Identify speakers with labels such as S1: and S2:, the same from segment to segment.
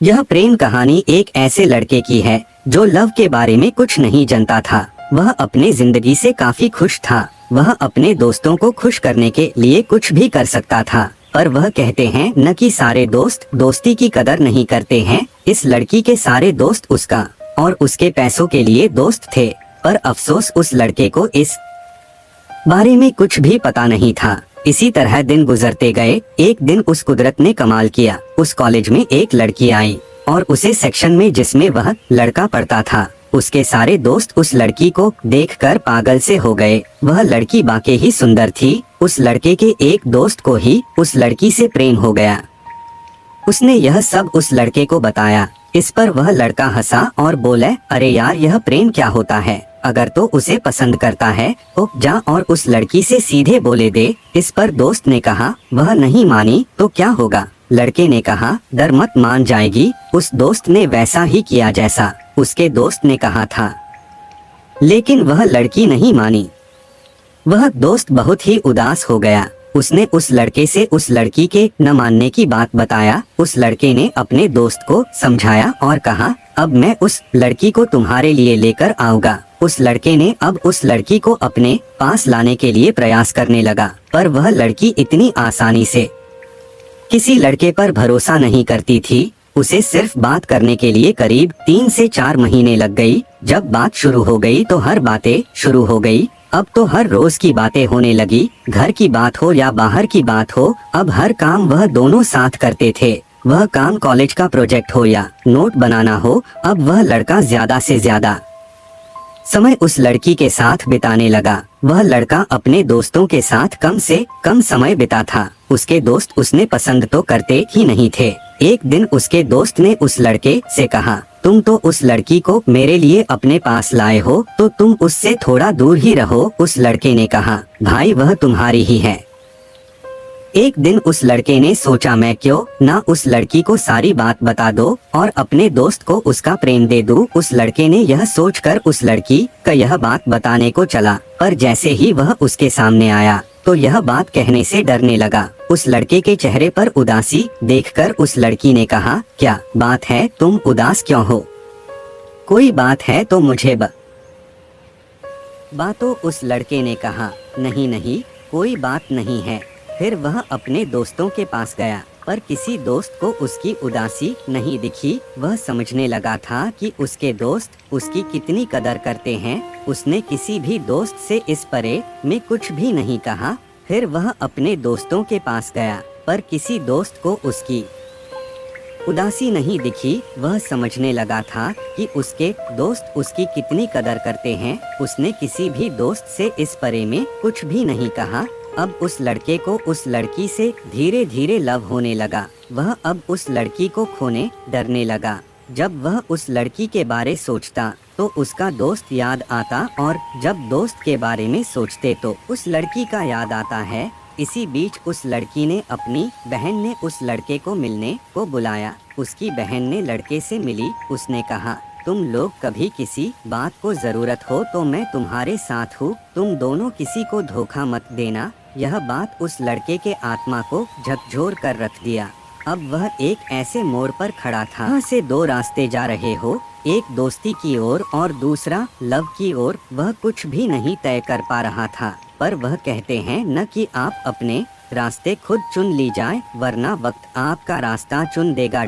S1: यह प्रेम कहानी एक ऐसे लड़के की है जो लव के बारे में कुछ नहीं जानता था। वह अपने जिंदगी से काफी खुश था। वह अपने दोस्तों को खुश करने के लिए कुछ भी कर सकता था, पर वह कहते हैं न कि सारे दोस्त दोस्ती की कदर नहीं करते हैं। इस लड़की के सारे दोस्त उसका और उसके पैसों के लिए दोस्त थे, पर अफसोस उस लड़के को इस बारे में कुछ भी पता नहीं था। इसी तरह दिन गुजरते गए। एक दिन उस कुदरत ने कमाल किया। उस कॉलेज में एक लड़की आई और उसे सेक्शन में जिसमें वह लड़का पढ़ता था, उसके सारे दोस्त उस लड़की को देखकर पागल से हो गए। वह लड़की वाकई ही सुंदर थी। उस लड़के के एक दोस्त को ही उस लड़की से प्रेम हो गया। उसने यह सब उस लड़के को बताया। इस पर वह लड़का हंसा और बोले, अरे यार, यह प्रेम क्या होता है? अगर तो उसे पसंद करता है तो जा और उस लड़की से सीधे बोले दे। इस पर दोस्त ने कहा, वह नहीं मानी तो क्या होगा? लड़के ने कहा, डर मत, मान जाएगी। उस दोस्त ने वैसा ही किया जैसा उसके दोस्त ने कहा था, लेकिन वह लड़की नहीं मानी। वह दोस्त बहुत ही उदास हो गया। उसने उस लड़के से उस लड़की के न मानने की बात बताया। उस लड़के ने अपने दोस्त को समझाया और कहा, अब मैं उस लड़की को तुम्हारे लिए लेकर आऊंगा। उस लड़के ने अब उस लड़की को अपने पास लाने के लिए प्रयास करने लगा, पर वह लड़की इतनी आसानी से किसी लड़के पर भरोसा नहीं करती थी। उसे सिर्फ बात करने के लिए करीब 3 से 4 महीने लग गई। जब बात शुरू हो गई तो हर बातें शुरू हो गई। अब तो हर रोज की बातें होने लगी। घर की बात हो या बाहर की बात हो, अब हर काम वह दोनों साथ करते थे। वह काम कॉलेज का प्रोजेक्ट हो या नोट बनाना हो, अब वह लड़का ज्यादा से ज्यादा समय उस लड़की के साथ बिताने लगा। वह लड़का अपने दोस्तों के साथ कम से कम समय बिता था। उसके दोस्त उसने पसंद तो करते ही नहीं थे। एक दिन उसके दोस्त ने उस लड़के से कहा, तुम तो उस लड़की को मेरे लिए अपने पास लाए हो, तो तुम उससे थोड़ा दूर ही रहो। उस लड़के ने कहा, भाई वह तुम्हारी ही है। एक दिन उस लड़के ने सोचा, मैं क्यों ना उस लड़की को सारी बात बता दो और अपने दोस्त को उसका प्रेम दे दूं। उस लड़के ने यह सोचकर उस लड़की का यह बात बताने को चला, पर जैसे ही वह उसके सामने आया तो यह बात कहने से डरने लगा। उस लड़के के चेहरे पर उदासी देखकर उस लड़की ने कहा, क्या बात है, तुम उदास क्यों हो? कोई बात है तो मुझे बातों। उस लड़के ने कहा, नहीं नहीं, कोई बात नहीं है। फिर वह अपने दोस्तों के पास गया, पर किसी दोस्त को उसकी उदासी नहीं दिखी। वह समझने लगा था कि उसके दोस्त उसकी कितनी कदर करते हैं। उसने किसी भी दोस्त से इस बारे में कुछ भी नहीं कहा। फिर वह अपने दोस्तों के पास गया, पर किसी दोस्त को उसकी उदासी नहीं दिखी। वह समझने लगा था कि उसके दोस्त उसकी कितनी कदर करते हैं। उसने किसी भी दोस्त से इस बारे में कुछ भी नहीं कहा। अब उस लड़के को उस लड़की से धीरे धीरे लव होने लगा। वह अब उस लड़की को खोने डरने लगा। जब वह उस लड़की के बारे सोचता तो उसका दोस्त याद आता, और जब दोस्त के बारे में सोचते तो उस लड़की का याद आता है। इसी बीच उस लड़की ने अपनी बहन ने उस लड़के को मिलने को बुलाया। उसकी बहन ने लड़के से मिली। उसने कहा, तुम लोग कभी किसी बात को जरूरत हो तो मैं तुम्हारे साथ हूँ। तुम दोनों किसी को धोखा मत देना। यह बात उस लड़के के आत्मा को झकझोर कर रख दिया। अब वह एक ऐसे मोड़ पर खड़ा था, वहाँ से 2 रास्ते जा रहे हो, एक दोस्ती की ओर और दूसरा लव की ओर। वह कुछ भी नहीं तय कर पा रहा था, पर वह कहते हैं न कि आप अपने रास्ते खुद चुन ली जाए, वरना वक्त आपका रास्ता चुन देगा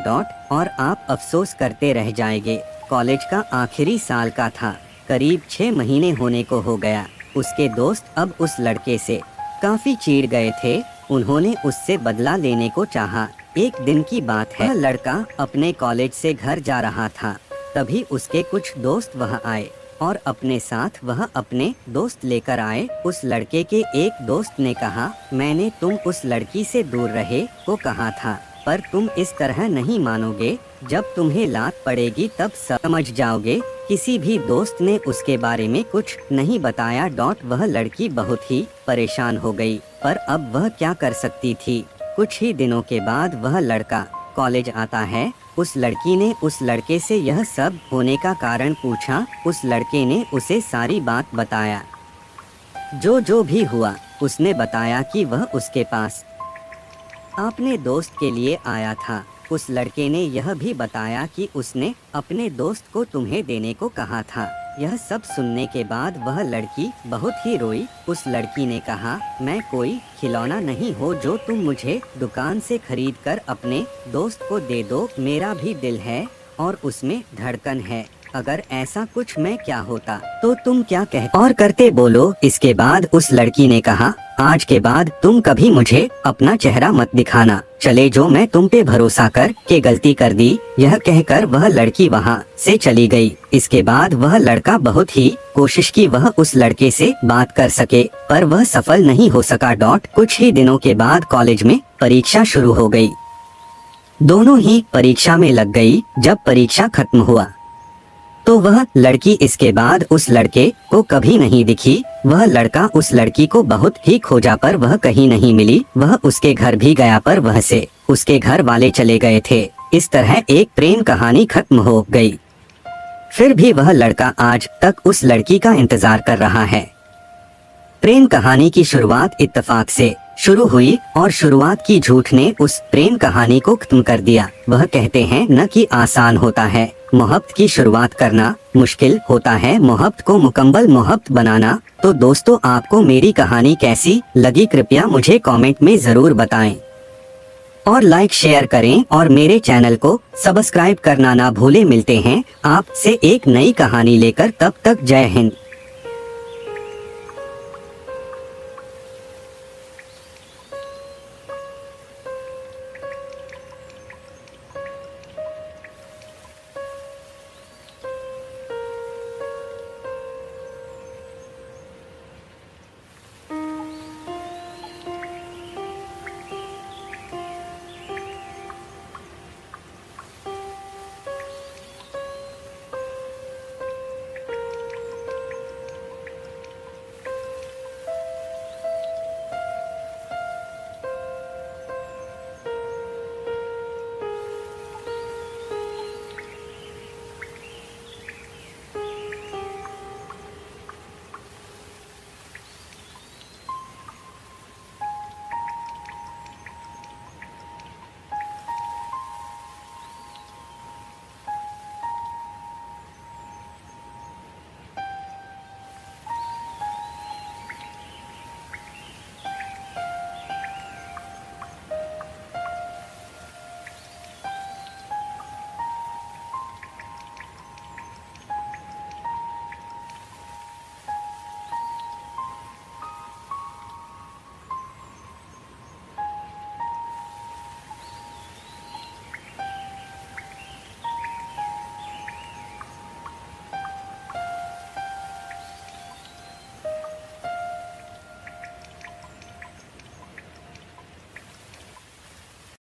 S1: और आप अफसोस करते रह जाएंगे। कॉलेज का आखिरी साल का था। करीब 6 महीने होने को हो गया। उसके दोस्त अब उस लड़के से काफी चिढ़ गए थे। उन्होंने उससे बदला लेने को चाहा। एक दिन की बात है, लड़का अपने कॉलेज से घर जा रहा था। तभी उसके कुछ दोस्त वहां आए और अपने साथ वह अपने दोस्त लेकर आए। उस लड़के के एक दोस्त ने कहा, मैंने तुम उस लड़की से दूर रहे को कहा था, पर तुम इस तरह नहीं मानोगे। जब तुम्हें लात पड़ेगी तब समझ जाओगे। किसी भी दोस्त ने उसके बारे में कुछ नहीं बताया। वह लड़की बहुत ही परेशान हो गई, पर अब वह क्या कर सकती थी। कुछ ही दिनों के बाद वह लड़का कॉलेज आता है। उस लड़की ने उस लड़के से यह सब होने का कारण पूछा। उस लड़के ने उसे सारी बात बताया। जो भी हुआ उसने बताया कि वह उसके पास अपने दोस्त के लिए आया था। उस लड़के ने यह भी बताया कि उसने अपने दोस्त को तुम्हें देने को कहा था। यह सब सुनने के बाद वह लड़की बहुत ही रोई। उस लड़की ने कहा, मैं कोई खिलौना नहीं हो जो तुम मुझे दुकान से खरीद कर अपने दोस्त को दे दो। मेरा भी दिल है और उसमें धड़कन है। अगर ऐसा कुछ मैं क्या होता तो तुम क्या कहते और करते बोलो। इसके बाद उस लड़की ने कहा, आज के बाद तुम कभी मुझे अपना चेहरा मत दिखाना। चले जो मैं तुम पे भरोसा कर के गलती कर दी। यह कहकर वह लड़की वहाँ से चली गई। इसके बाद वह लड़का बहुत ही कोशिश की वह उस लड़के से बात कर सके, पर वह सफल नहीं हो सका। कुछ ही दिनों के बाद कॉलेज में परीक्षा शुरू हो गई। दोनों ही परीक्षा में लग गई। जब परीक्षा खत्म हुआ तो वह लड़की इसके बाद उस लड़के को कभी नहीं दिखी। वह लड़का उस लड़की को बहुत ही खोजा पर वह कहीं नहीं मिली। वह उसके घर भी गया पर वह से उसके घर वाले चले गए थे। इस तरह एक प्रेम कहानी खत्म हो गई। फिर भी वह लड़का आज तक उस लड़की का इंतजार कर रहा है। प्रेम कहानी की शुरुआत इत्तेफाक से शुरू हुई और शुरुआत की झूठ ने उस प्रेम कहानी को खत्म कर दिया। वह कहते हैं न कि आसान होता है मोहब्बत की शुरुआत करना, मुश्किल होता है मोहब्बत को मुकम्मल मोहब्बत बनाना। तो दोस्तों, आपको मेरी कहानी कैसी लगी कृपया मुझे कमेंट में जरूर बताएं और लाइक शेयर करें और मेरे चैनल को सब्सक्राइब करना ना भूलें। मिलते हैं आपसे एक नई कहानी लेकर, तब तक जय हिंद।